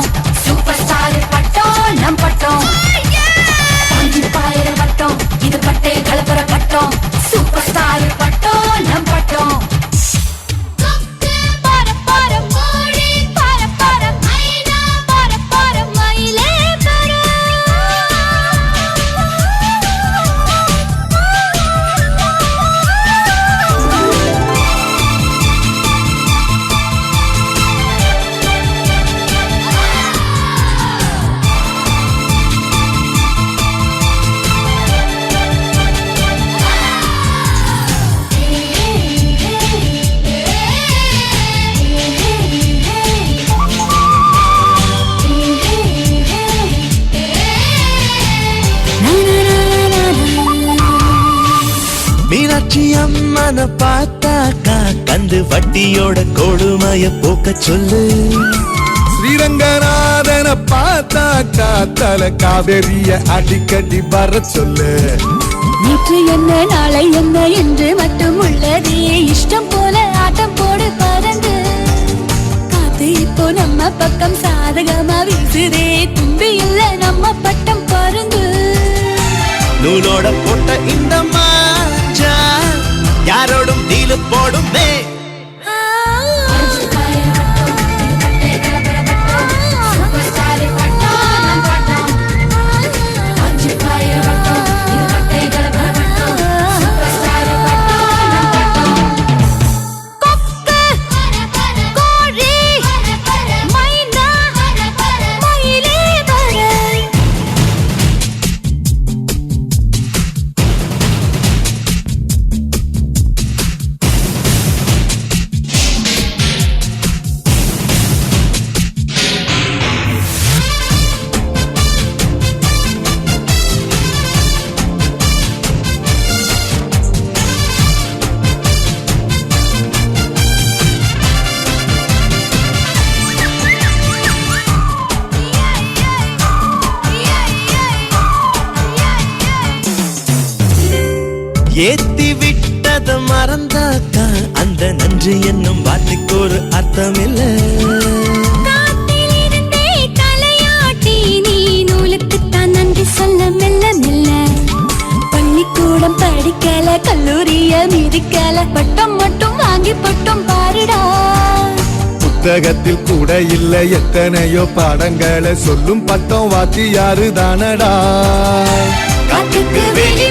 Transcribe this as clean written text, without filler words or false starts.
பட்டம் super star பட்டம் நம் பட்டம் பாஞ்சி பாயிர பட்டம் இது பட்டை கலப்புற பட்டம் சூப்பர் ஸ்டார் பட்டம் நம் பட்டம் மீனாட்சி அம்மனை பார்த்தாக்கா கந்து வட்டியோட கொடுமைய போக்க சொல்லு. ஸ்ரீரங்கநாதனை பார்த்தாக்கா தல காவேரிய அடிக்கடி வர சொல்லு. நேற்று என்ன நாளை என்ன என்று மட்டும் உள்ளதே இஷ்டம் போல ஆட்டம் போடு பறந்து காத்து இப்போ நம்ம பக்கம் சாதகமா வீசுதே தும்பி இல்ல நம்ம பட்டம் பறந்து நூலோட போட்ட இந்த மாஞ்சா யாரோடும் தீலு போடுமே. ஏத்தி விட்டத மறந்தாக்கா அந்த நன்றி என்னும் வார்த்தைக்கு ஒரு அர்த்தம் இல்ல. காத்திலிருந்தே தலையாட்டி நீ நூலுக்குத்தான் நன்றி சொல்ல மெல்ல மெல்ல பள்ளிக்கூடம் படிக்கல கல்லூரிய மிதிக்கல பட்டம் மட்டும் வாங்கி பட்டம் பாருடா. புத்தகத்தில் கூட இல்ல எத்தனையோ பாடங்களை சொல்லும் பட்டம் வாத்தியாரு தானடா. காத்துக்கு வெளி